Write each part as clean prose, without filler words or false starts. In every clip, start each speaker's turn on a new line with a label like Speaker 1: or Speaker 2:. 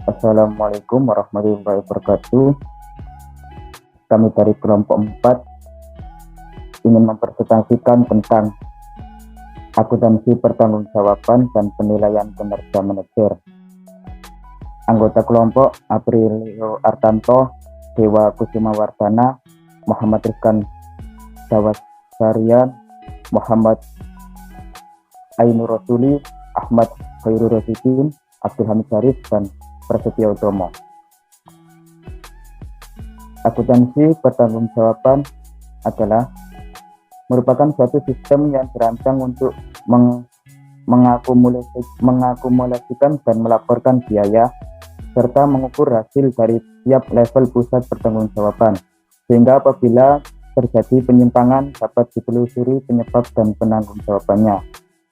Speaker 1: Assalamualaikum warahmatullahi wabarakatuh. Kami dari kelompok 4 ingin mempresentasikan tentang akuntansi pertanggungjawaban dan penilaian kinerja manajer. Anggota kelompok Aprilio Artanto, Dewa Kusuma Wardana, Muhammad Rizkan Dawasarian, Muhammad Ainur Rasuli, Ahmad Khairul Rasidin, Abdul Hamid Syarif, dan Prasetyo Utomo. Akuntansi pertanggungjawaban adalah merupakan suatu sistem yang dirancang untuk mengakumulasikan dan melaporkan biaya serta mengukur hasil dari tiap level pusat pertanggungjawaban, sehingga apabila terjadi penyimpangan dapat ditelusuri penyebab dan penanggung-jawabannya.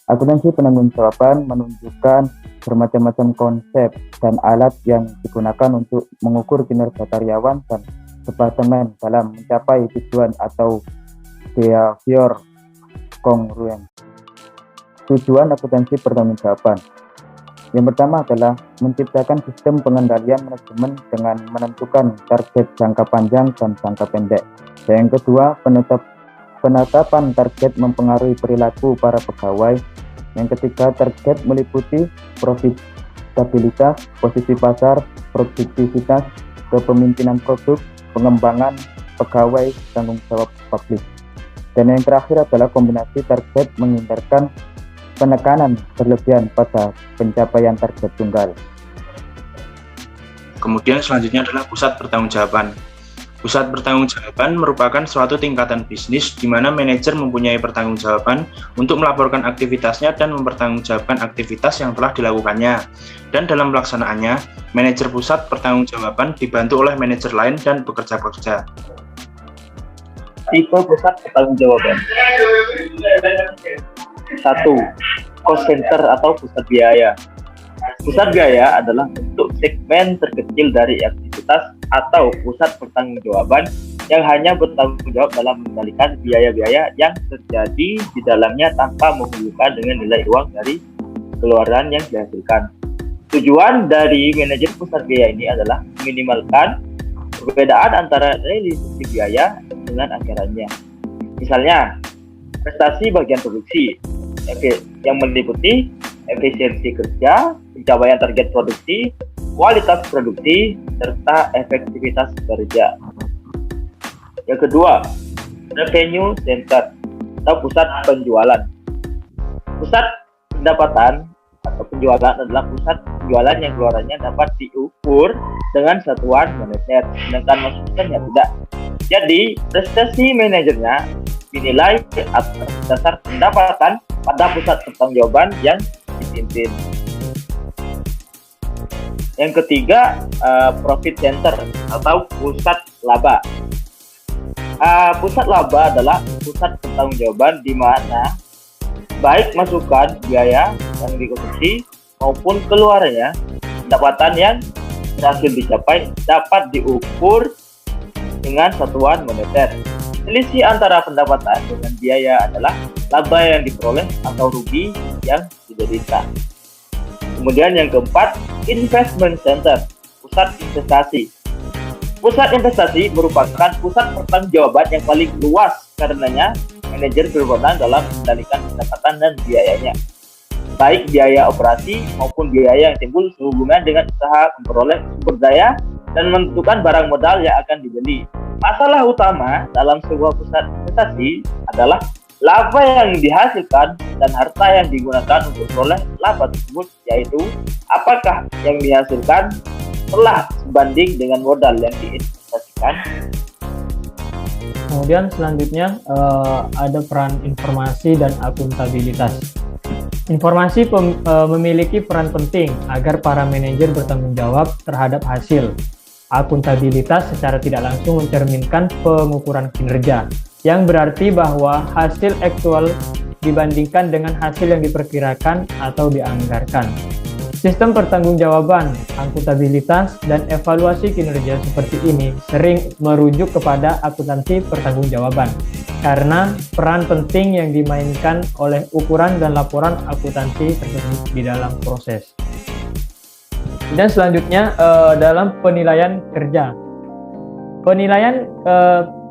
Speaker 1: Akuntansi penanggung-jawaban menunjukkan bermacam-macam konsep dan alat yang digunakan untuk mengukur kinerja karyawan dan departemen dalam mencapai tujuan atau behavior congruent. Tujuan akuntansi pertanggungjawaban yang pertama adalah menciptakan sistem pengendalian manajemen dengan menentukan target jangka panjang dan jangka pendek. Yang kedua, penetapan target mempengaruhi perilaku para pegawai. Yang ketiga, target meliputi profitabilitas, posisi pasar, produktivitas, kepemimpinan produk, pengembangan pegawai, tanggung jawab publik. Dan yang terakhir adalah kombinasi target menghindarkan penekanan berlebihan pada pencapaian target tunggal.
Speaker 2: Kemudian selanjutnya adalah pusat pertanggungjawaban. Pusat pertanggungjawaban merupakan suatu tingkatan bisnis di mana manajer mempunyai pertanggungjawaban untuk melaporkan aktivitasnya dan mempertanggungjawabkan aktivitas yang telah dilakukannya. Dan dalam pelaksanaannya, manajer pusat pertanggungjawaban dibantu oleh manajer lain dan bekerja-kerja.
Speaker 3: Tipe pusat pertanggungjawaban. 1. Cost center atau pusat biaya. Pusat biaya adalah bentuk segmen terkecil dari aktivitas atau pusat pertanggungjawaban yang hanya bertanggung jawab dalam mengendalikan biaya-biaya yang terjadi di dalamnya tanpa menghubungkan dengan nilai uang dari keluaran yang dihasilkan. Tujuan dari manajer pusat biaya ini adalah meminimalkan perbedaan antara realisasi biaya dengan anggarannya. Misalnya, prestasi bagian produksi yang meliputi efisiensi kerja, pencapaian target produksi, kualitas produksi, serta efektivitas kerja. Yang kedua, revenue center atau pusat penjualan. Pusat pendapatan atau penjualan adalah pusat penjualan yang keluarannya dapat diukur dengan satuan moneter, sedangkan masukannya tidak. Jadi, prestasi manajernya dinilai atas dasar pendapatan pada pusat pertanggungjawaban yang dipimpin. Yang ketiga, profit center atau pusat laba. Pusat laba adalah pusat pertanggungjawaban di mana baik masukan biaya yang dikonsumsi maupun keluarannya, pendapatan yang berhasil dicapai dapat diukur dengan satuan moneter. Selisih antara pendapatan dengan biaya adalah laba yang diperoleh atau rugi yang diderita. Kemudian yang keempat, investment center, pusat investasi. Pusat investasi merupakan pusat pertanggungjawaban yang paling luas karenanya manajer berwenang dalam mengendalikan pendapatan dan biayanya, baik biaya operasi maupun biaya yang timbul sehubungan dengan usaha memperoleh sumber daya dan menentukan barang modal yang akan dibeli. Masalah utama dalam sebuah pusat investasi adalah laba yang dihasilkan dan harta yang digunakan untuk memperoleh laba tersebut, yaitu apakah yang dihasilkan telah sebanding dengan modal yang diinvestasikan.
Speaker 4: Kemudian selanjutnya ada peran informasi dan akuntabilitas. Informasi memiliki peran penting agar para manajer bertanggung jawab terhadap hasil. Akuntabilitas secara tidak langsung mencerminkan pengukuran kinerja, yang berarti bahwa hasil aktual dibandingkan dengan hasil yang diperkirakan atau dianggarkan. Sistem pertanggungjawaban, akuntabilitas, dan evaluasi kinerja seperti ini sering merujuk kepada akuntansi pertanggungjawaban, karena peran penting yang dimainkan oleh ukuran dan laporan akuntansi tersebut di dalam proses. Dan selanjutnya dalam penilaian kerja. Penilaian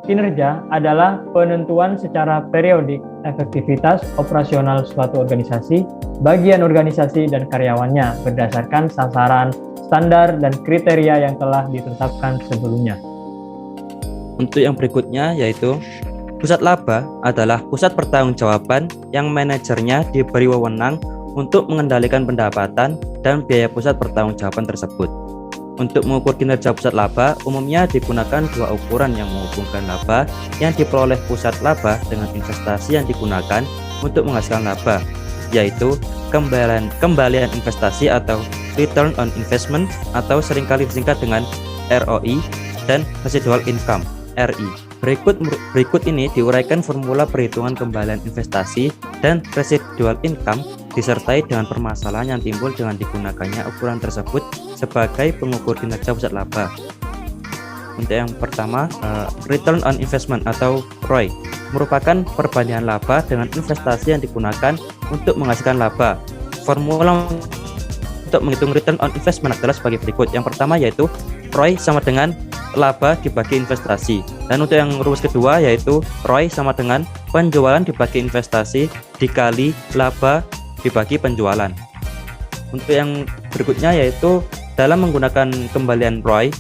Speaker 4: kinerja adalah penentuan secara periodik efektivitas operasional suatu organisasi, bagian organisasi dan karyawannya berdasarkan sasaran, standar, dan kriteria yang telah ditetapkan sebelumnya.
Speaker 5: Untuk yang berikutnya yaitu pusat laba adalah pusat pertanggungjawaban yang manajernya diberi wewenang untuk mengendalikan pendapatan dan biaya pusat pertanggungjawaban tersebut. Untuk mengukur kinerja pusat laba, umumnya digunakan dua ukuran yang menghubungkan laba yang diperoleh pusat laba dengan investasi yang digunakan untuk menghasilkan laba, yaitu kembalian investasi atau return on investment atau seringkali disingkat dengan ROI dan residual income RI. Berikut ini diuraikan formula perhitungan kembalian investasi dan residual income disertai dengan permasalahan yang timbul dengan digunakannya ukuran tersebut sebagai pengukur kinerja pusat laba. Untuk yang pertama, return on investment atau ROI merupakan perbandingan laba dengan investasi yang digunakan untuk menghasilkan laba. Formula untuk menghitung return on investment adalah sebagai berikut. Yang pertama yaitu ROI sama dengan laba dibagi investasi. Dan untuk yang rumus kedua yaitu ROI sama dengan penjualan dibagi investasi dikali laba dibagi penjualan. Untuk yang berikutnya yaitu dalam menggunakan kembalian ROI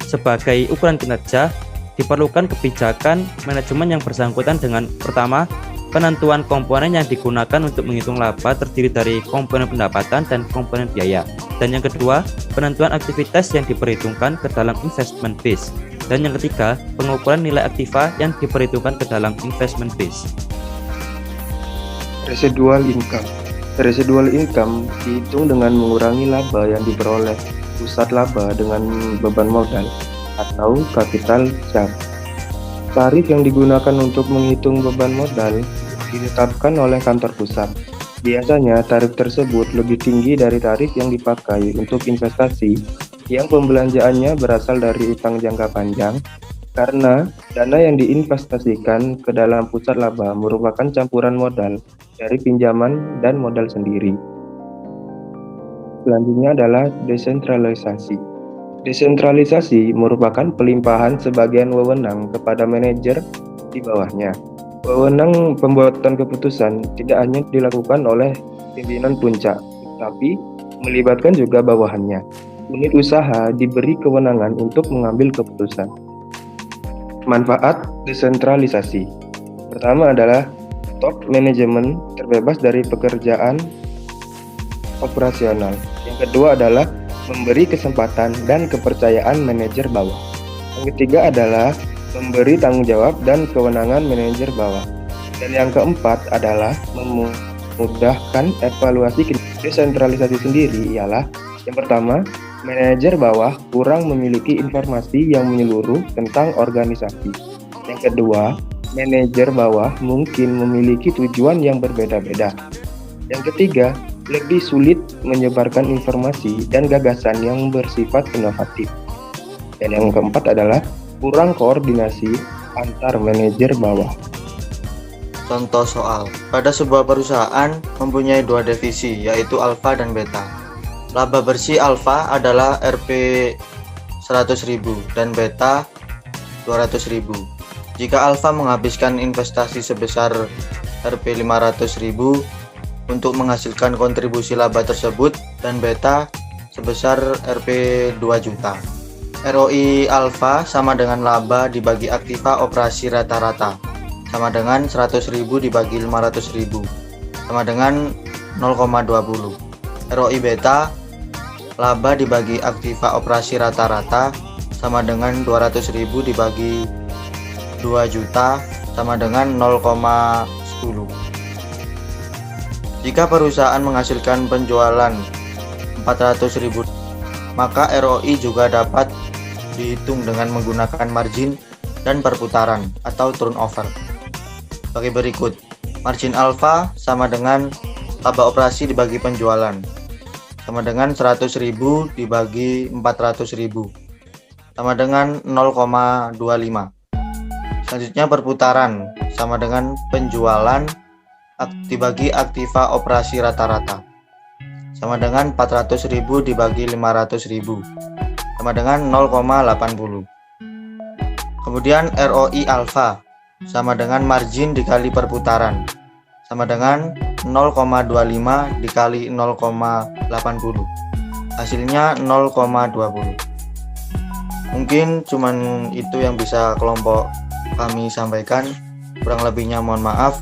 Speaker 5: sebagai ukuran kinerja diperlukan kebijakan manajemen yang bersangkutan dengan pertama, penentuan komponen yang digunakan untuk menghitung laba terdiri dari komponen pendapatan dan komponen biaya. Dan yang kedua, penentuan aktivitas yang diperhitungkan ke dalam investment base. Dan yang ketiga, pengukuran nilai aktiva yang diperhitungkan ke dalam investment base.
Speaker 6: Residual income. Residual income dihitung dengan mengurangi laba yang diperoleh pusat laba dengan beban modal atau capital charge. Tarif yang digunakan untuk menghitung beban modal ditetapkan oleh kantor pusat. Biasanya tarif tersebut lebih tinggi dari tarif yang dipakai untuk investasi yang pembelanjaannya berasal dari utang jangka panjang, karena dana yang diinvestasikan ke dalam pusat laba merupakan campuran modal dari pinjaman dan modal sendiri. Selanjutnya adalah desentralisasi. Desentralisasi merupakan pelimpahan sebagian wewenang kepada manajer di bawahnya. Wewenang pembuatan keputusan tidak hanya dilakukan oleh pimpinan puncak, tapi melibatkan juga bawahannya. Unit usaha diberi kewenangan untuk mengambil keputusan. Manfaat desentralisasi. Pertama adalah top manajemen terbebas dari pekerjaan operasional. Yang kedua adalah memberi kesempatan dan kepercayaan manajer bawah. Yang ketiga adalah memberi tanggung jawab dan kewenangan manajer bawah. Dan yang keempat adalah memudahkan evaluasi. Desentralisasi sendiri ialah yang pertama, manajer bawah kurang memiliki informasi yang menyeluruh tentang organisasi. Yang kedua, manajer bawah mungkin memiliki tujuan yang berbeda-beda. Yang ketiga, lebih sulit menyebarkan informasi dan gagasan yang bersifat inovatif. Dan yang keempat adalah kurang koordinasi antar manajer bawah.
Speaker 7: Contoh soal, pada sebuah perusahaan mempunyai dua divisi, yaitu alfa dan beta. Laba bersih alfa adalah Rp 100.000 dan beta 200.000. Jika alfa menghabiskan investasi sebesar Rp 500.000 untuk menghasilkan kontribusi laba tersebut, dan beta sebesar Rp 2 juta. ROI alfa sama dengan laba dibagi aktiva operasi rata-rata, sama dengan 100.000 dibagi 500.000, sama dengan 0,20. ROI beta, laba dibagi aktiva operasi rata-rata, sama dengan 200.000 dibagi 2 juta, sama dengan 0,10. Jika perusahaan menghasilkan penjualan 400.000, maka ROI juga dapat dihitung dengan menggunakan margin dan perputaran atau turnover. Bagi berikut, margin alfa sama dengan laba operasi dibagi penjualan, sama dengan 100.000 dibagi 400.000, sama dengan 0,25. Selanjutnya perputaran sama dengan penjualan dibagi aktiva operasi rata-rata, sama dengan 400.000 dibagi 500.000 sama dengan 0,80. Kemudian ROI alfa sama dengan margin dikali perputaran sama dengan 0,25 dikali 0,80. Hasilnya 0,20. Mungkin cuman itu yang bisa kelompok kami sampaikan. Kurang lebihnya mohon maaf.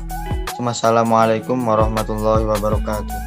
Speaker 7: Wassalamualaikum warahmatullahi wabarakatuh.